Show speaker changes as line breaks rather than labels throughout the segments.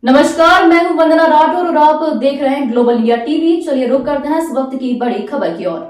नमस्कार, मैं हूं वंदना राठौर और आप देख रहे हैं ग्लोबल इंडिया टीवी। चलिए रुक करते हैं इस वक्त की बड़ी खबर की ओर।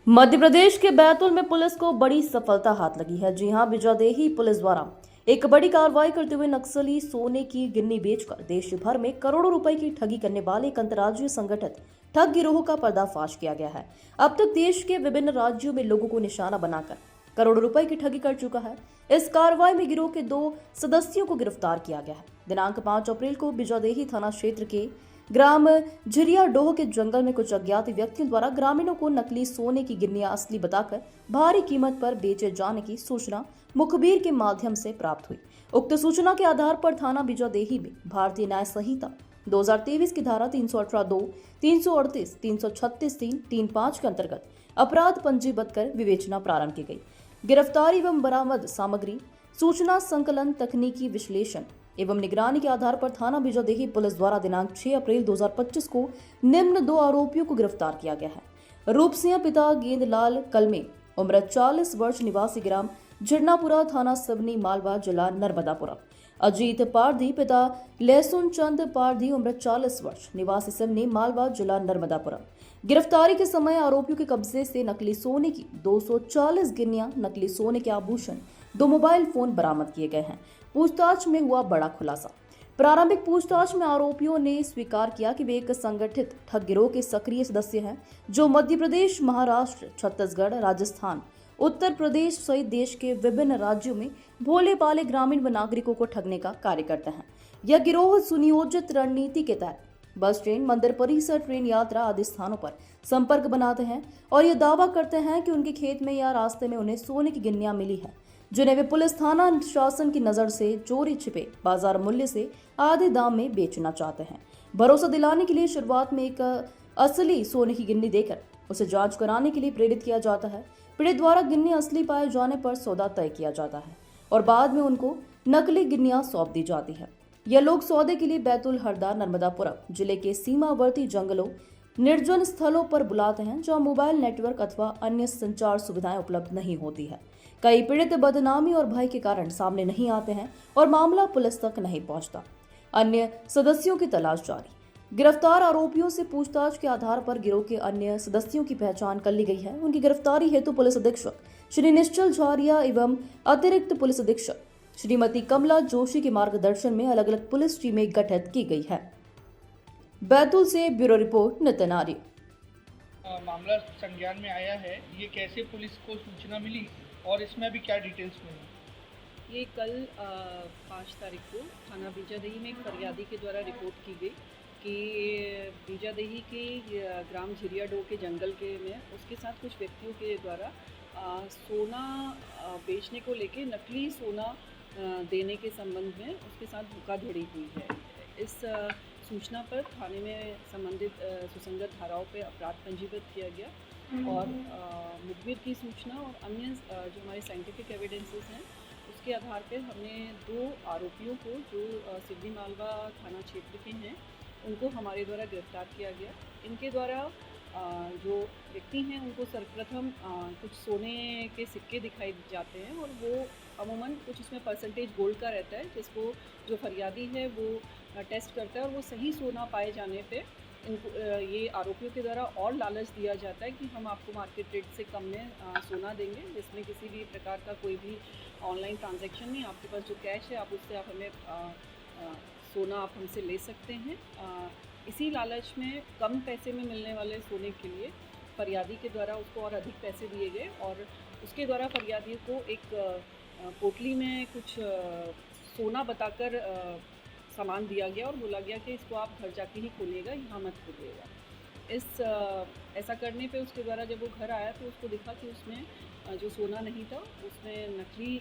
मध्य प्रदेश के बैतूल में पुलिस को बड़ी सफलता हाथ लगी है। जी हां, विजयदेही पुलिस द्वारा एक बड़ी कार्रवाई करते हुए नक्सली सोने की गिन्नी बेचकर देश भर में करोड़ों रुपए की ठगी करने वाले एक अंतर्राज्यीय संगठित ठग गिरोह का पर्दाफाश किया गया है। अब तक देश के विभिन्न राज्यों में लोगों को निशाना बनाकर करोड़ों रुपए की ठगी कर चुका है। इस कार्रवाई में गिरोह के 2 सदस्यों को गिरफ्तार किया गया है। दिनांक 5 अप्रैल को विजयदेही थाना क्षेत्र के ग्राम झिरियाडोह के जंगल में कुछ अज्ञात व्यक्तियों द्वारा ग्रामीणों को नकली सोने की गिन्नियां असली बताकर भारी कीमत पर बेचे जाने की सूचना मुखबिर के माध्यम से प्राप्त हुई। उक्त सूचना के आधार पर थाना विजयदेही में भारतीय न्याय संहिता 2023 की धारा 318(2), 338, 336(3), 35 के अंतर्गत अपराध पंजीबद्ध कर विवेचना प्रारंभ की गई। गिरफ्तारी एवं बरामद सामग्री, सूचना संकलन, तकनीकी विश्लेषण एवं निगरानी के आधार पर थाना विजयदेही पुलिस द्वारा दिनांक 6 अप्रैल 2025 को निम्न 2 आरोपियों को गिरफ्तार किया गया है। रूप सिंह पिता गेंदलाल कलमे, उम्र 40 वर्ष, निवासी ग्राम झिरनापुरा, थाना सिवनी, मालवा, जिला नर्मदापुरम। अजीत पारधी पिता लहसुन चंद पारधी, उम्र 40 वर्ष, निवासी सिवनी, मालवा, जिला नर्मदापुरम। गिरफ्तारी के समय आरोपियों के कब्जे से नकली सोने की 240 गिन्नियां, नकली सोने के आभूषण, 2 मोबाइल फोन बरामद किए गए हैं। पूछताछ में हुआ बड़ा खुलासा। प्रारंभिक पूछताछ में आरोपियों ने स्वीकार किया कि वे एक संगठित ठग गिरोह के सक्रिय सदस्य हैं, जो मध्य प्रदेश, महाराष्ट्र, छत्तीसगढ़, राजस्थान, उत्तर प्रदेश सहित देश के विभिन्न राज्यों में भोले भाले ग्रामीण व नागरिकों को ठगने का कार्य करते हैं। यह गिरोह सुनियोजित रणनीति के तहत बस, ट्रेन, मंदिर परिसर, ट्रेन यात्रा आदि स्थानों पर संपर्क बनाते हैं और ये दावा करते हैं कि उनके खेत में या रास्ते में उन्हें सोने की गिन्नियां मिली है, जिन्हें वे पुलिस थाना शासन की नजर से चोरी छिपे बाजार मूल्य से आधे दाम में बेचना चाहते हैं। भरोसा दिलाने के लिए शुरुआत में एक असली सोने की गिन्नी देकर उसे जांच कराने के लिए प्रेरित किया जाता है। पीड़ित द्वारा गिन्नी असली पाए जाने पर सौदा तय किया जाता है और बाद में उनको नकली गिन्नियां सौंप दी जाती है। यह लोग सौदे के लिए बैतूल, हरदा, नर्मदापुरम जिले के सीमावर्ती जंगलों, निर्जन स्थलों पर बुलाते हैं, जहां मोबाइल नेटवर्क अथवा अन्य संचार सुविधाएं उपलब्ध नहीं होती है। कई पीड़ित बदनामी और भय के कारण सामने नहीं आते हैं और मामला पुलिस तक नहीं पहुंचता। अन्य सदस्यों की तलाश जारी। गिरफ्तार आरोपियों से पूछताछ के आधार पर गिरोह के अन्य सदस्यों की पहचान कर ली गई है। उनकी गिरफ्तारी हेतु पुलिस अधीक्षक श्री निश्चल झारिया एवं अतिरिक्त पुलिस अधीक्षक श्रीमती कमला जोशी के मार्गदर्शन में अलग अलग पुलिस टीमें गठित की गई है। बैतूल से ब्यूरो रिपोर्ट नितिन आर्य।
मामला संज्ञान में आया है, ये कैसे पुलिस को सूचना मिली और इसमें अभी क्या डिटेल्स मिली?
ये कल 5 तारीख को थाना विजयदेही में एक फरियादी के द्वारा रिपोर्ट की गई कि विजयदेही के ग्राम झिरियाडोह के जंगल के में उसके साथ कुछ व्यक्तियों के द्वारा सोना बेचने को लेके नकली सोना देने के संबंध में उसके साथ धोखाधड़ी हुई है। इस सूचना पर थाने में संबंधित सुसंगत धाराओं पे अपराध पंजीबद्ध किया गया और मुखबिर की सूचना और अन्य जो हमारे साइंटिफिक एविडेंसेस हैं उसके आधार पर हमने 2 आरोपियों को जो सिवनी मालवा थाना क्षेत्र के हैं उनको हमारे द्वारा गिरफ्तार किया गया। इनके द्वारा जो व्यक्ति हैं उनको सर्वप्रथम कुछ सोने के सिक्के दिखाई जाते हैं और वो अमूमन कुछ इसमें परसेंटेज गोल्ड का रहता है, जिसको जो फरियादी है वो टेस्ट करता है और वो सही सोना पाए जाने पे इनको ये आरोपियों के द्वारा और लालच दिया जाता है कि हम आपको मार्केट रेट से कम में सोना देंगे, जिसमें किसी भी प्रकार का कोई भी ऑनलाइन ट्रांजैक्शन नहीं, आपके पास जो कैश है आप उससे आप हमें सोना आप हमसे ले सकते हैं। इसी लालच में कम पैसे में मिलने वाले सोने के लिए फरियादी के द्वारा उसको और अधिक पैसे दिए गए और उसके द्वारा फरियादी को एक पोटली में कुछ सोना बताकर सामान दिया गया और बोला गया कि इसको आप घर जाके ही खोलिएगा, यहाँ मत खोलिएगा। ऐसा करने पे उसके द्वारा जब वो घर आया तो उसको दिखा कि उसमें जो सोना नहीं था उसमें नकली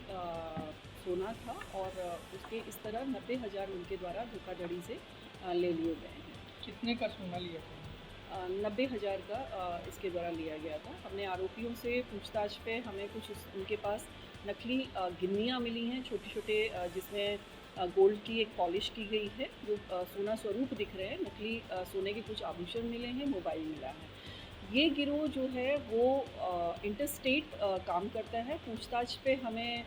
सोना था और उसके इस तरह 90,000 उनके द्वारा धोखाधड़ी से ले लिए गए हैं।
कितने का सोना लिया था?
90,000 का इसके द्वारा लिया गया था। हमने आरोपियों से पूछताछ पे हमें कुछ उनके पास नकली गिन्नियाँ मिली हैं छोटे छोटे, जिसमें गोल्ड की एक पॉलिश की गई है, जो सोना स्वरूप दिख रहे हैं। नकली सोने के कुछ आभूषण मिले हैं, मोबाइल मिला है। ये गिरोह जो है वो इंटरस्टेट काम करता है। पूछताछ पे हमें